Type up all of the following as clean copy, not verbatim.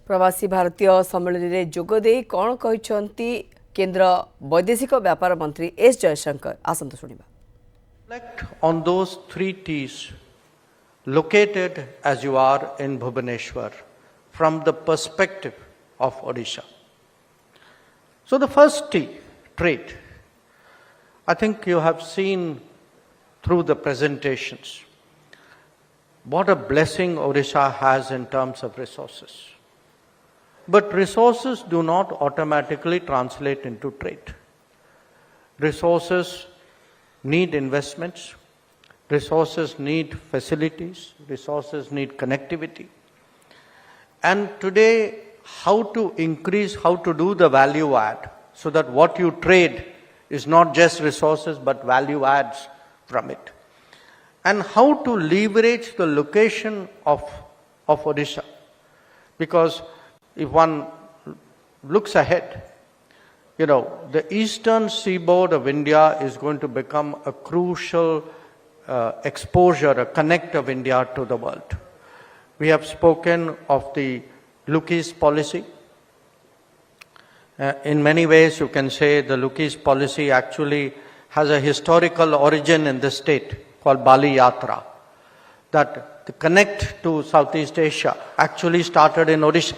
प्रवासी भारतीय सम्मेलन में जोगदे कौन कहते केंद्र वैदेशिक व्यापार मंत्री एस जयशंकर आसंत शुणा। Reflect on those three T's located as you are in Bhubaneswar from the perspective of Odisha. So the first T, trade. I think you have seen through the presentations what a blessing Odisha has in terms of resources. But resources do not automatically translate into trade. Resources need investments, resources need facilities, resources need connectivity. And today, how to increase, how to do the value add so that what you trade is not just resources but value adds from it. And how to leverage the location of Odisha. Because if one looks ahead, the eastern seaboard of India is going to become a crucial exposure, a connect of India to the world. We have spoken of the Look East policy. In many ways, you can say the Look East policy actually has a historical origin in the state called Bali Yatra. That the connect to Southeast Asia actually started in Odisha.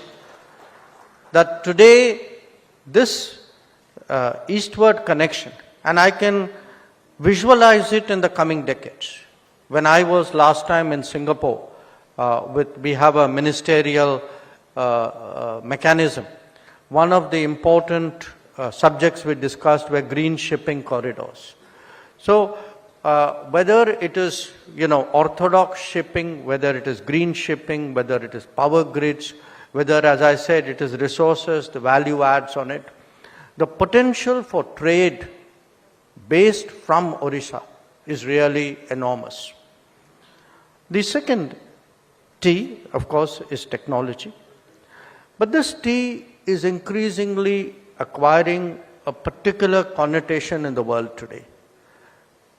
That today, this eastward connection, and I can visualize it in the coming decades. When I was last time in Singapore, we have a ministerial mechanism. One of the important subjects we discussed were green shipping corridors. So whether it is orthodox shipping, whether it is green shipping, whether it is power grids, whether, as I said, it is resources, the value adds on it, the potential for trade based from Odisha is really enormous. The second T, of course, is technology. But this T is increasingly acquiring a particular connotation in the world today.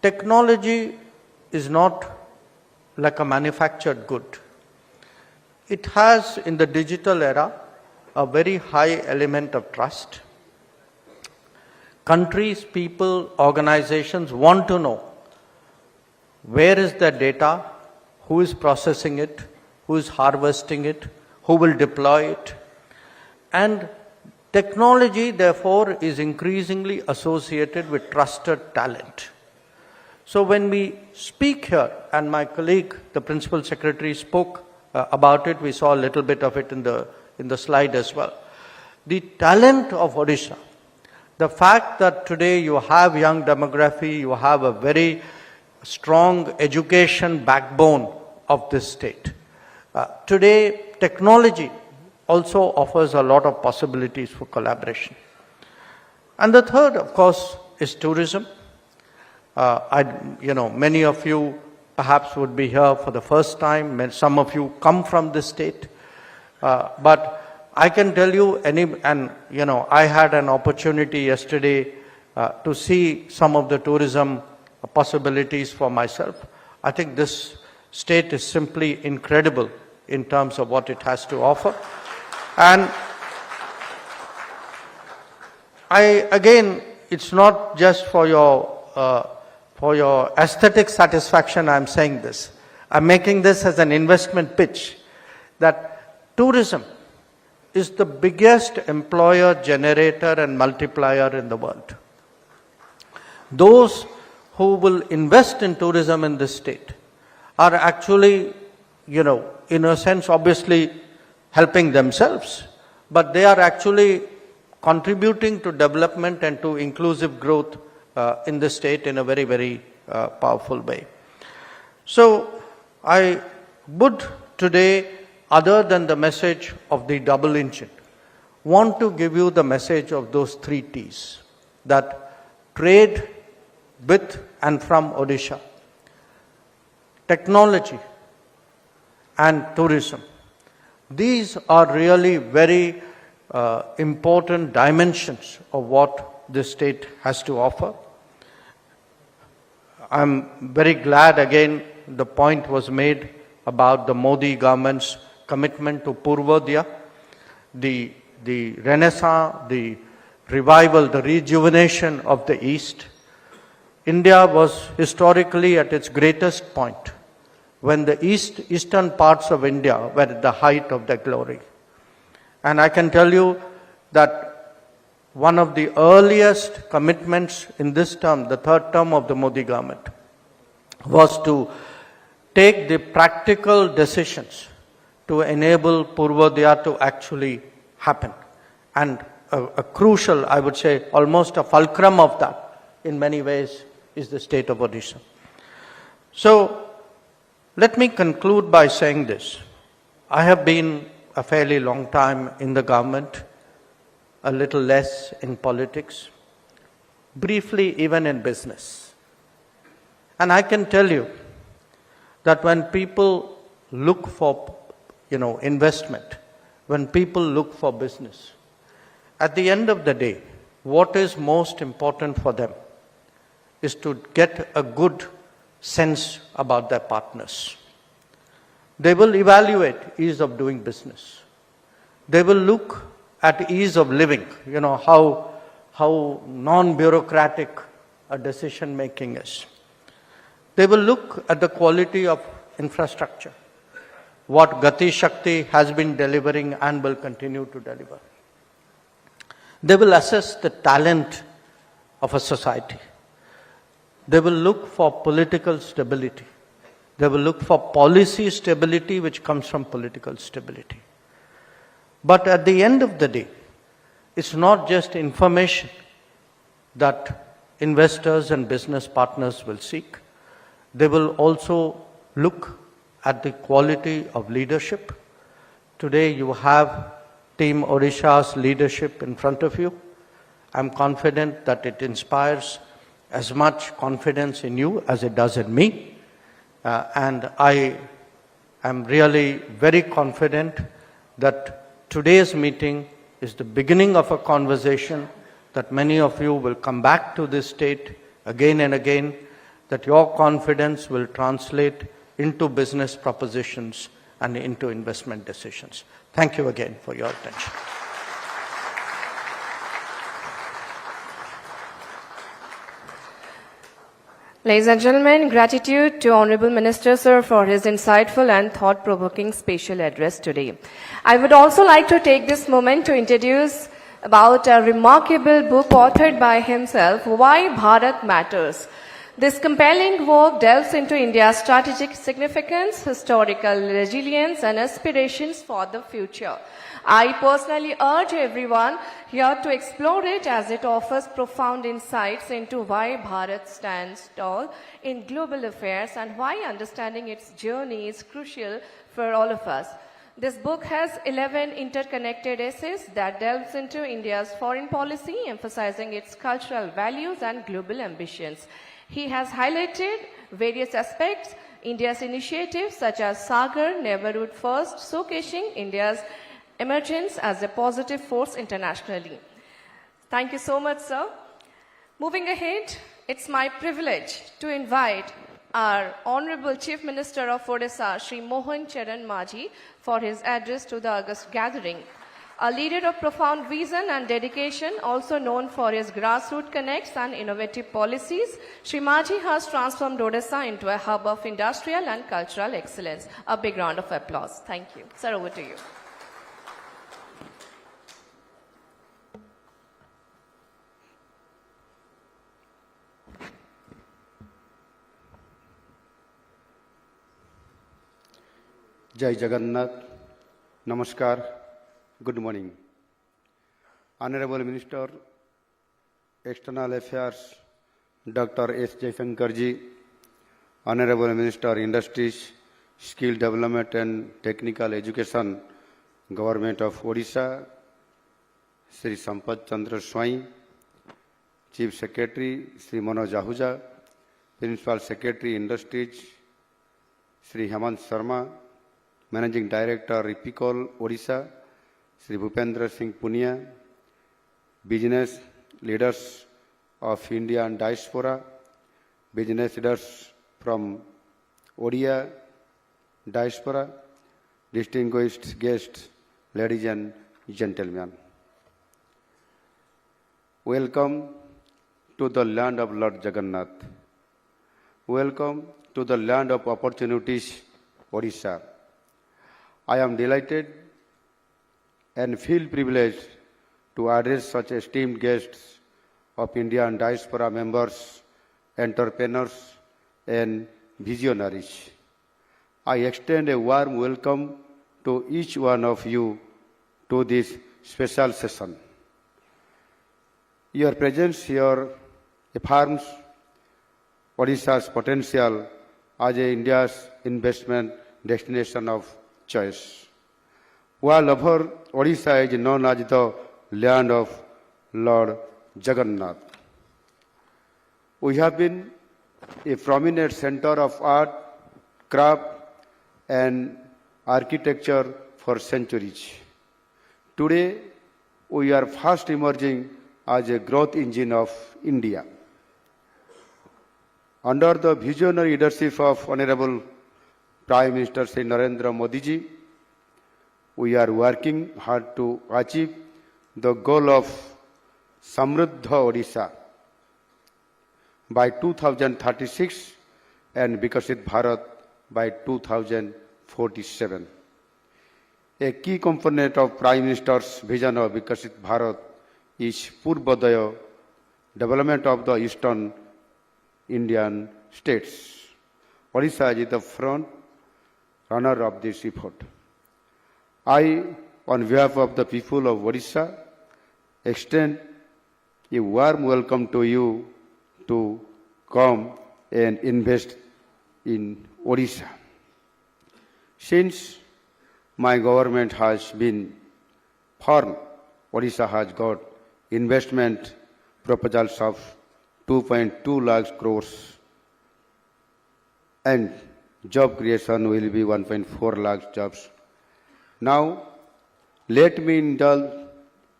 Technology is not like a manufactured good. It has, in the digital era, a very high element of trust. Countries, people, organizations want to know where is their data, who is processing it, who is harvesting it, who will deploy it. And technology, therefore, is increasingly associated with trusted talent. So when we speak here, and my colleague, the Principal Secretary, spoke about it, we saw a little bit of it in the slide as well. The talent of Odisha, the fact that today you have young demography, you have a very strong education backbone of this state. Today, technology also offers a lot of possibilities for collaboration. And the third, of course, is tourism. Many of you perhaps would be here for the first time. Some of you come from this state. But I can tell you, I had an opportunity yesterday to see some of the tourism possibilities for myself. I think this state is simply incredible in terms of what it has to offer. And again, it's not just for your aesthetic satisfaction I'm saying this. I'm making this as an investment pitch that tourism is the biggest employer generator and multiplier in the world. Those who will invest in tourism in this state are actually, in a sense, obviously helping themselves, but they are actually contributing to development and to inclusive growth in the state in a very, very powerful way. So I would today, other than the message of the double engine, want to give you the message of those three T's, that trade with and from Odisha, technology and tourism. These are really very important dimensions of what this state has to offer. I'm very glad again the point was made about the Modi government's commitment to Purvodaya. the renaissance, the revival, the rejuvenation of the East. India was historically at its greatest point when the eastern parts of India were at the height of their glory. And I can tell you that one of the earliest commitments in this term, the third term of the Modi government, was to take the practical decisions to enable Purvodaya to actually happen. And a crucial, I would say, almost a fulcrum of that, in many ways, is the state of Odisha. So, let me conclude by saying this. I have been a fairly long time in the government, a little less in politics, briefly even in business. And I can tell you that when people look for, investment, when people look for business, at the end of the day, what is most important for them is to get a good sense about their partners. They will evaluate ease of doing business. They will look at ease of living, how non-bureaucratic a decision making is. They will look at the quality of infrastructure, what Gati Shakti has been delivering and will continue to deliver. They will assess the talent of a society. They will look for political stability. They will look for policy stability which comes from political stability. But at the end of the day, it's not just information that investors and business partners will seek. They will also look at the quality of leadership. Today you have Team Odisha's leadership in front of you. I'm confident that it inspires as much confidence in you as it does in me. And I am really very confident that today's meeting is the beginning of a conversation that many of you will come back to this state again and again, that your confidence will translate into business propositions and into investment decisions. Thank you again for your attention. Ladies and gentlemen, gratitude to Honorable Minister Sir for his insightful and thought-provoking special address today. I would also like to take this moment to introduce about a remarkable book authored by himself, Why Bharat Matters. This compelling work delves into India's strategic significance, historical resilience, and aspirations for the future. I personally urge everyone here to explore it as it offers profound insights into why Bharat stands tall in global affairs and why understanding its journey is crucial for all of us. This book has 11 interconnected essays that delves into India's foreign policy, emphasizing its cultural values and global ambitions. He has highlighted various aspects, India's initiatives such as Sagar, Neighborhood First, showcasing India's emergence as a positive force internationally. Thank you so much, sir. Moving ahead, it's my privilege to invite our Honorable Chief Minister of Odisha, Shri Mohan Charan Majhi, for his address to the August gathering. A leader of profound vision and dedication, also known for his grassroots connects and innovative policies, Shri Majhi has transformed Odisha into a hub of industrial and cultural excellence. A big round of applause. Thank you. Sir, over to you. Jai Jagannath, Namaskar, good morning. Honorable Minister, External Affairs, Dr. S. Jaisankarji, Honorable Minister, Industries, Skill Development and Technical Education, Government of Odisha, Sri Sampath Chandra Swai, Chief Secretary, Sri Manoj Ahuja, Principal Secretary, Industries, Sri Hemant Sharma, Managing Director, Ripicol, Odisha, Sri Bhupendra Singh Punia, business leaders of India and diaspora, business leaders from Odia diaspora, distinguished guests, ladies and gentlemen. Welcome to the land of Lord Jagannath. Welcome to the land of opportunities, Odisha. I am delighted and feel privileged to address such esteemed guests of Indian diaspora members, entrepreneurs, and visionaries. I extend a warm welcome to each one of you to this special session. Your presence here affirms Odisha's potential as India's investment destination of choice. While over Odisha is known as the land of Lord Jagannath, we have been a prominent center of art, craft, and architecture for centuries. Today, we are fast emerging as a growth engine of India. Under the visionary leadership of Honorable Prime Minister Shri Narendra Modi ji, we are working hard to achieve the goal of Samruddha Odisha by 2036 and Vikasit Bharat by 2047. A key component of Prime Minister's vision of Vikasit Bharat is Purvodaya, development of the eastern Indian states. Odisha is the front runner of this effort. I, on behalf of the people of Odisha, extend a warm welcome to you to come and invest in Odisha. Since my government has been formed, Odisha has got investment proposals of 2.2 lakh crores and job creation will be 1.4 lakh jobs. Now, let me indulge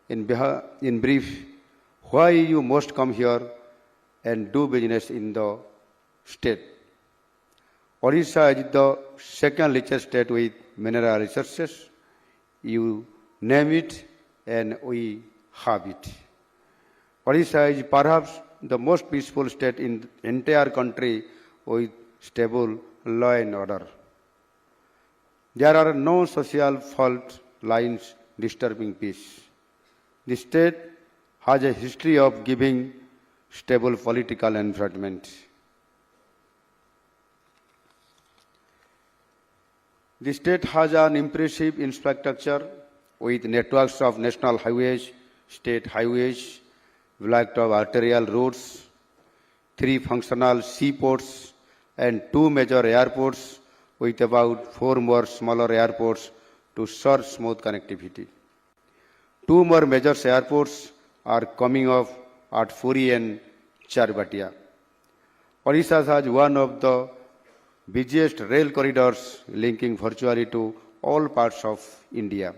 in brief why you must come here and do business in the state. Odisha is the second richest state with mineral resources. You name it and we have it. Odisha is perhaps the most peaceful state in the entire country with stable law and order. There are no social fault lines disturbing peace. The state has a history of giving stable political environment. The state has an impressive infrastructure with networks of national highways, state highways, blacked of arterial roads, 3 functional seaports, and 2 major airports with about 4 more smaller airports to serve smooth connectivity. 2 more major airports are coming up at Puri and Charbatia. Odisha has one of the busiest rail corridors linking virtually to all parts of India.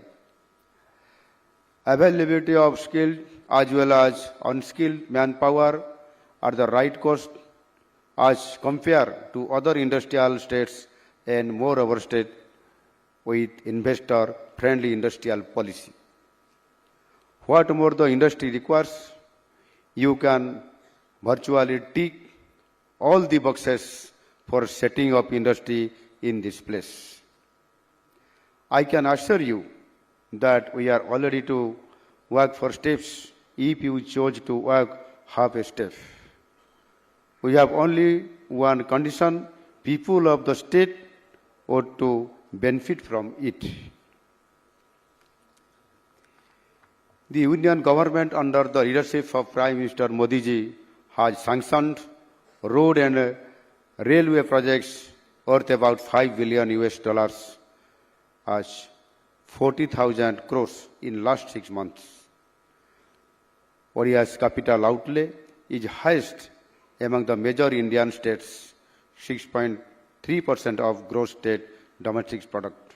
Availability of skilled as well as unskilled manpower at the right cost as compared to other industrial states and more our state with investor-friendly industrial policy. What more the industry requires, you can virtually tick all the boxes for setting up industry in this place. I can assure you that we are all ready to work for steps if you chose to work half a step. We have only one condition: people of the state ought to benefit from it. The Union government under the leadership of Prime Minister Modi ji has sanctioned road and railway projects worth about $5 billion as 40,000 crores in last 6 months. Odisha's capital outlay is highest among the major Indian states, 6.3% of gross state domestic product.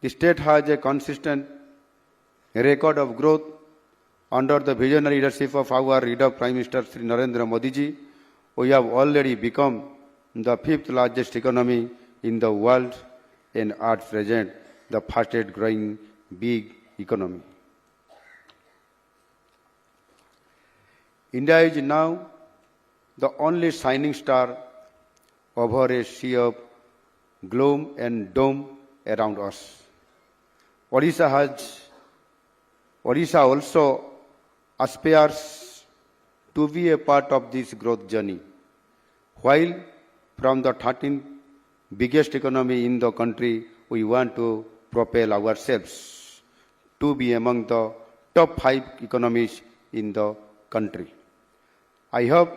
The state has a consistent record of growth under the visionary leadership of our leader Prime Minister Shri Narendra Modi ji. We have already become the 5th largest economy in the world and at present the fastest growing big economy. India is now the only shining star over a sea of gloom and doom around us. Odisha also aspires to be a part of this growth journey. While from the 13th biggest economy in the country, we want to propel ourselves to be among the top 5 economies in the country. I hope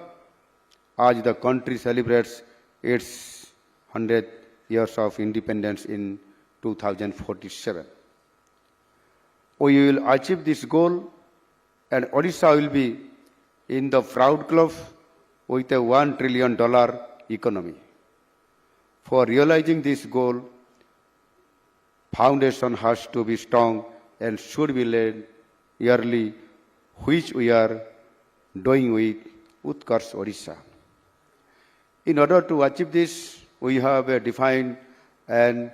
as the country celebrates its 100th years of independence in 2047, we will achieve this goal, and Odisha will be in the proud club with a $1 trillion economy. For realizing this goal, foundation has to be strong and should be laid early, which we are doing with Utkarsh Odisha. In order to achieve this, we have a defined and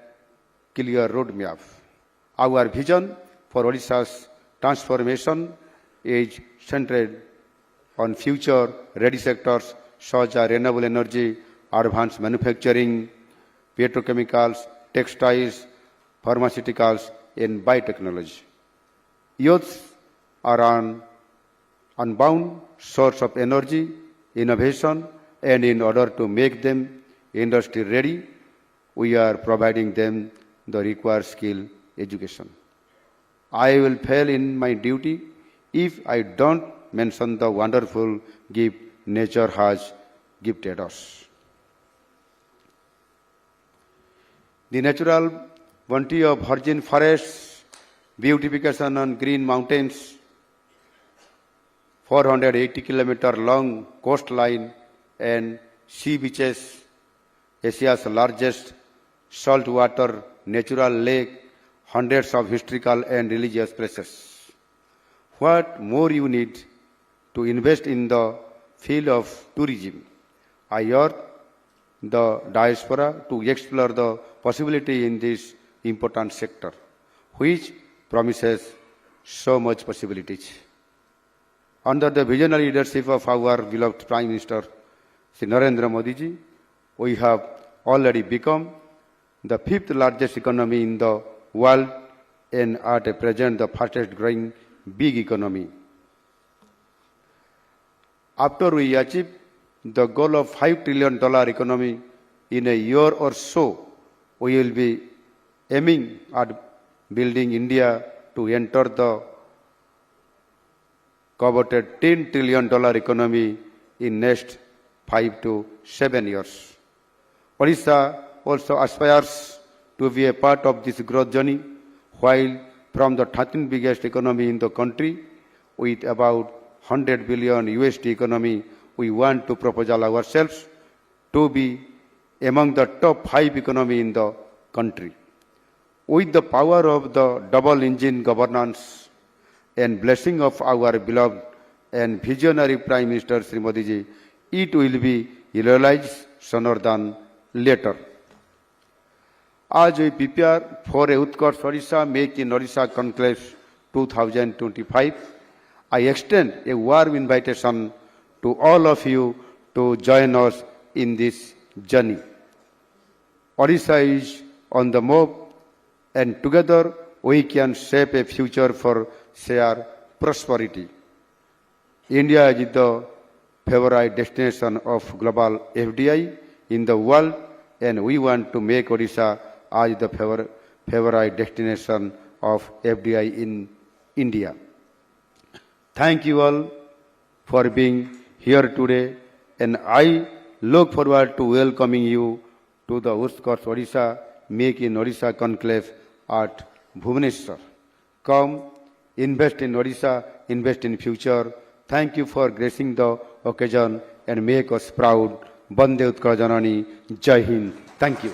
clear roadmap. Our vision for Odisha's transformation is centered on future-ready sectors such as renewable energy, advanced manufacturing, petrochemicals, textiles, pharmaceuticals, and biotechnology. Youths are an unbound source of energy, innovation, and in order to make them industry ready, we are providing them the required skill education. I will fail in my duty if I don't mention the wonderful gift nature has gifted us. The natural bounty of virgin forests, beautification on green mountains, 480-kilometer long coastline and sea beaches, Asia's largest saltwater natural lake, hundreds of historical and religious places. What more you need to invest in the field of tourism? I urge the diaspora to explore the possibility in this important sector, which promises so much possibilities. Under the visionary leadership of our beloved Prime Minister, Shri Narendra Modi ji, we have already become the 5th largest economy in the world and at present the fastest growing big economy. After we achieve the goal of $5 trillion economy in a year or so, we will be aiming at building India to enter the coveted $10 trillion economy in next 5 to 7 years. Odisha also aspires to be a part of this growth journey, while from the 13th biggest economy in the country, with about $100 billion USD economy, we want to propose ourselves to be among the top 5 economy in the country. With the power of the double engine governance and blessing of our beloved and visionary Prime Minister Shri Modi ji, it will be realized sooner than later. As we prepare for a Utkarsh Odisha Make in Odisha Conclave 2025, I extend a warm invitation to all of you to join us in this journey. Odisha is on the move, and together we can shape a future for shared prosperity. India is the favorite destination of global FDI in the world, and we want to make Odisha as the favorite destination of FDI in India. Thank you all for being here today, and I look forward to welcoming you to the Utkarsh Odisha Make in Odisha Conclave at Bhubaneswar. Come, invest in Odisha, invest in future. Thank you for gracing the occasion and make us proud. Bande Utkal Janani, Jai Hind. Thank you.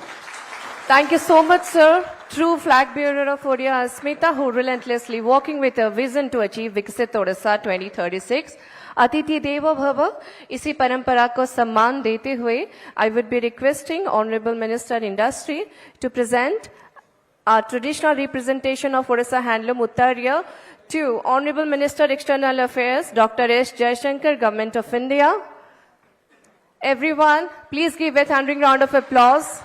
Thank you so much, sir. True flag bearer of Odia, Asmita, who relentlessly working with a vision to achieve Viksit Odisha 2036. अतिथि देवो भव, इसी परंपरा को सम्मान देते हुए I would be requesting Honorable Minister Industry to present our traditional representation of Odisha Handloom Uttariya to Honorable Minister External Affairs, Dr. S. Jaishankar, Government of India. Everyone, please give a thundering round of applause.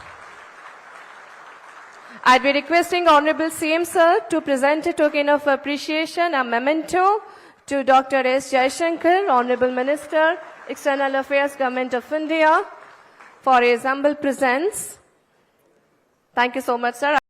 I'd be requesting Honorable CM Sir to present a token of appreciation, a memento to Dr. S. Jaishankar, Honorable Minister, External Affairs, Government of India, for his humble presence. Thank you so much, sir.